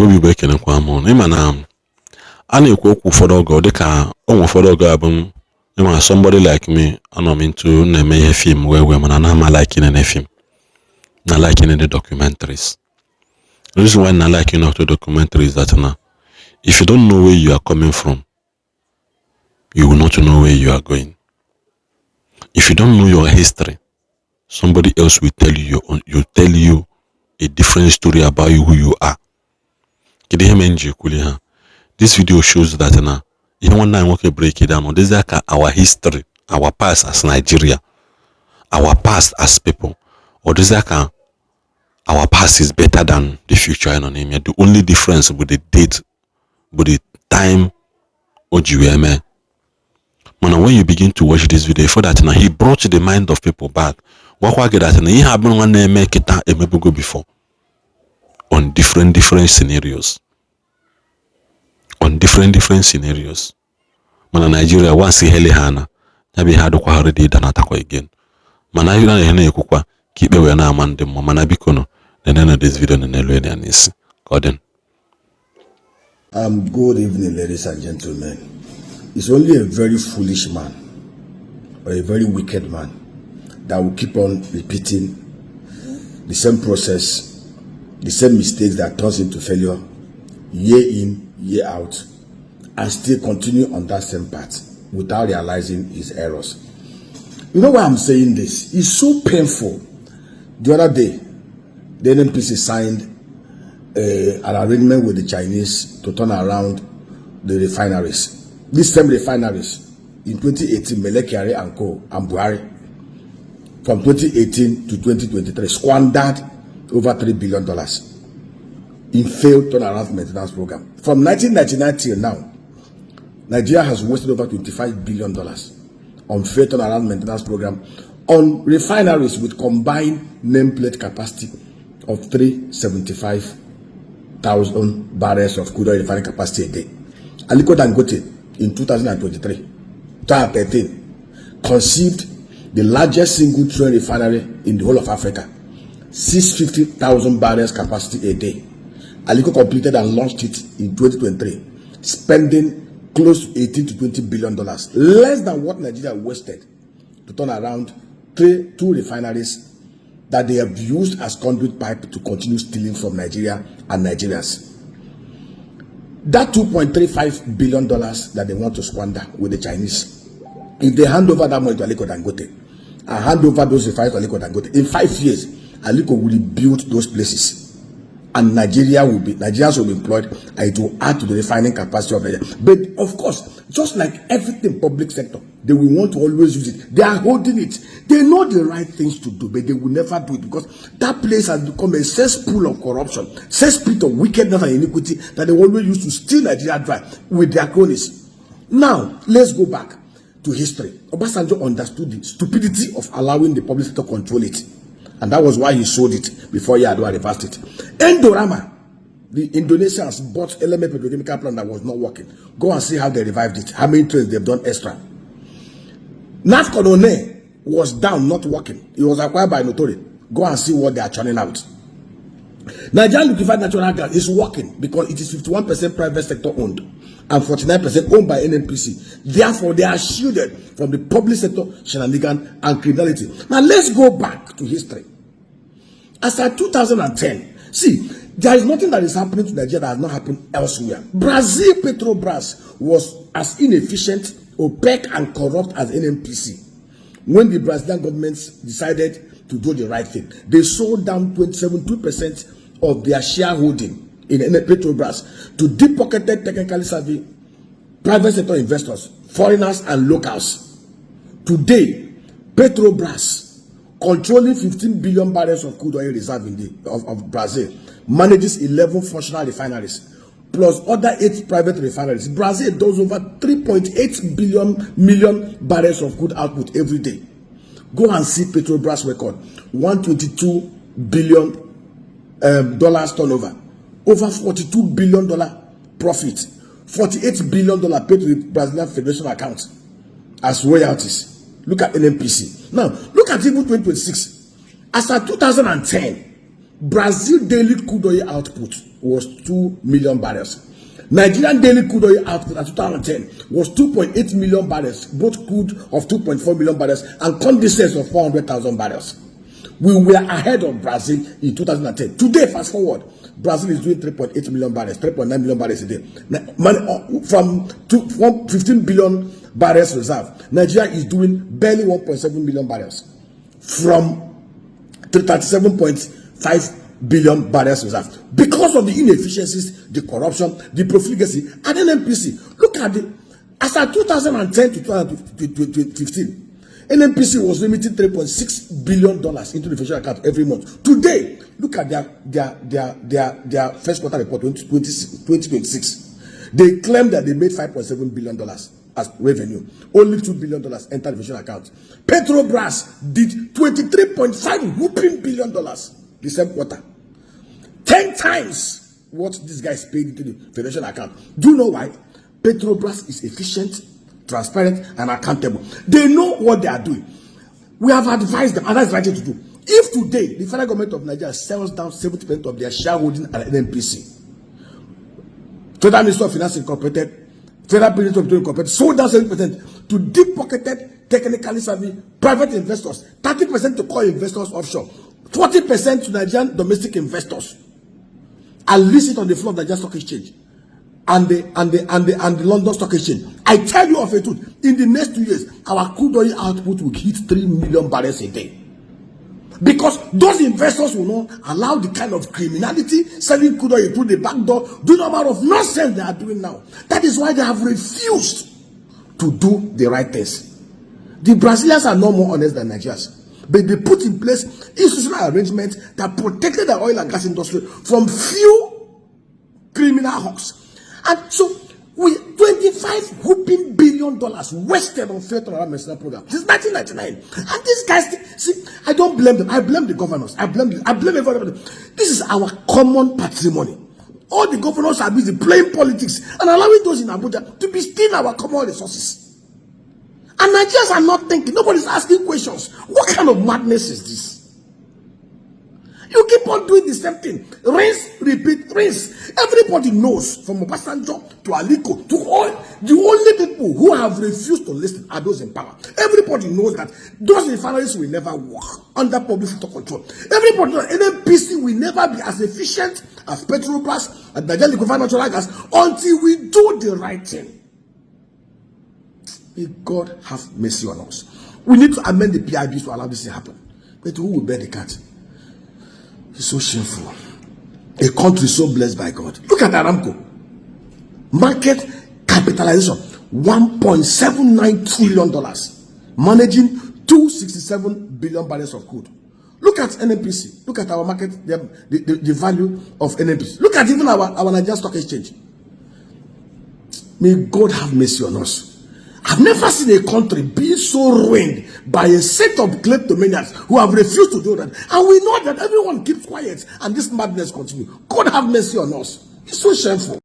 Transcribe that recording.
Igbo Igbo ekenekwa m unu. Ịma na a na-ekwu okwu ụfọdụ oge dịka onwe ụfọdụ oge abụ ịma somebody like me anọ m into na-eme ihe film wee mana na ama like in film na like in the documentaries. The reason why I like not to documentaries that now if you don't know where you are coming from, you will not know where you are going. If you don't know your history, somebody else will tell you a different story about you, who you are. This video shows that now even when I want to break it down, this is like our history, our past as Nigeria, our past as people, or this is like our past is better than the future. The only difference with the date, with the time, OGWM. When you begin to watch this video, for that now he brought the mind of people back. What that he have been before on different scenarios. On different scenarios. Mana Nigeria once hele hana nabi hadu kwa already danata kwa again. Mana yuna hene yekukwa kipe we na amande mo mana bikono nene this video nene ni anisi. Gordon. Good evening, ladies and gentlemen. It's only a very foolish man or a very wicked man that will keep on repeating the same process, the same mistakes that turns into failure year in, year out, and still continue on that same path without realizing his errors. You know why I'm saying this? It's so painful. The other day, the NNPC signed an arrangement with the Chinese to turn around the refineries. These same refineries in 2018, Melekari and Co. and Buhari, from 2018 to 2023, squandered over $3 billion in failed turnaround maintenance program. From 1999 till now, Nigeria has wasted over $25 billion on failed turnaround maintenance program on refineries with combined nameplate capacity of 375,000 barrels of crude oil refining capacity a day. Aliko Dangote in 2013 conceived the largest single train refinery in the whole of Africa, 650,000 barrels capacity a day. Aliko completed and launched it in 2023, spending close to $18 to $20 billion, less than what Nigeria wasted to turn around two refineries that they have used as conduit pipe to continue stealing from Nigeria and Nigerians. That $2.35 billion that they want to squander with the Chinese, if they hand over that money to Aliko Dangote and hand over those refineries to Aliko Dangote, in 5 years, Aliko will rebuild those places. And Nigerians will be employed, and it will add to the refining capacity of Nigeria. But of course, just like everything public sector, they will want to always use it. They are holding it. They know the right things to do, but they will never do it because that place has become a cesspool of corruption, cesspool of wickedness and iniquity that they always use to steal Nigeria dry with their cronies. Now, let's go back to history. Obasanjo understood the stupidity of allowing the public sector to control it. And that was why he sold it before Yadwa reversed it. Endorama, the Indonesians bought element petrochemical plant that was not working. Go and see how they revived it. How many trains they've done extra. Nafconone was down, not working. It was acquired by Notori. Go and see what they are churning out. Nigerian liquefied natural gas is working because it is 51% private sector owned and 49% owned by NNPC. Therefore, they are shielded from the public sector shenanigans and criminality. Now, let's go back to history. As at 2010, see, there is nothing that is happening to Nigeria that has not happened elsewhere. Brazil Petrobras was as inefficient, opaque, and corrupt as NNPC. When the Brazilian government decided to do the right thing, they sold down 72% of their shareholding in Petrobras to deep-pocketed, technically savvy private sector investors, foreigners, and locals. Today, Petrobras, controlling 15 billion barrels of crude oil reserve of Brazil, manages 11 functional refineries, plus other 8 private refineries. Brazil does over 3.8 million barrels of crude output every day. Go and see Petrobras record, $122 billion turnover, over $42 billion profit, $48 billion paid to the Brazilian Federation account as royalties. Look at NNPC. Now, look at even 2026. As at 2010, Brazil daily crude oil output was 2 million barrels. Nigerian daily crude oil output in 2010 was 2.8 million barrels, both crude of 2.4 million barrels and condensate of 400,000 barrels. We were ahead of Brazil in 2010. Today, fast forward, Brazil is doing 3.8 million barrels, 3.9 million barrels a day. From 15 billion barrels reserve, Nigeria is doing barely 1.7 million barrels from 37.5 billion barrels reserve. Because of the inefficiencies, the corruption, the profligacy, and NNPC. Look at the, as at 2010 to 2015, NNPC was limiting $3.6 billion into the official account every month. Today, look at their first quarter report 2026. They claim that they made $5.7 billion as revenue. Only $2 billion entered the official account. Petrobras did $23.5 billion the same quarter. 10 times what these guys paid into the federation account. Do you know why? Petrobras is efficient, transparent, and accountable. They know what they are doing. We have advised them, and that's the right thing to do. If today the federal government of Nigeria sells down 70% of their shareholding at NNPC, Federal Minister of Finance Incorporated, Federal Minister of Petroleum Incorporated sold down 70% to deep-pocketed, technically savvy private investors, 30% to core investors offshore, 40% to Nigerian domestic investors, and list it on the floor of the Nigerian Stock Exchange and the London Stock Exchange. I tell you of a truth, in the next 2 years, our crude oil output will hit 3 million barrels a day. Because those investors will not allow the kind of criminality, selling crude oil through the back door, do the amount of nonsense they are doing now. That is why they have refused to do the right things. The Brazilians are no more honest than Nigerians. But they put in place institutional arrangements that protected the oil and gas industry from few criminal hawks. And so, with $25 whooping billion wasted on failed mercenary program since 1999, and these guys, see, I don't blame them. I blame the governors. I blame everybody. This is our common patrimony. All the governors are busy playing politics and allowing those in Abuja to be stealing our common resources. And Nigerians are not thinking. Nobody's asking questions. What kind of madness is this? You keep on doing the same thing. Rinse, repeat, rinse. Everybody knows, from Obasanjo to Aliko to all, the only people who have refused to listen are those in power. Everybody knows that those refineries will never work under public sector control. Everybody knows NNPC will never be as efficient as Petrobras and Nigerian liquefied natural gas until we do the right thing. May God have mercy on us. We need to amend the PIBs to allow this to happen. But who will bear the cat? It's so shameful. A country so blessed by God. Look at Aramco. Market capitalization $1.79 trillion. Managing 267 billion barrels of crude. Look at NNPC. Look at our market, the value of NNPC. Look at even our Nigerian Stock Exchange. May God have mercy on us. I've never seen a country being so ruined by a set of kleptomaniacs who have refused to do that. And we know that everyone keeps quiet and this madness continues. God have mercy on us. It's so shameful.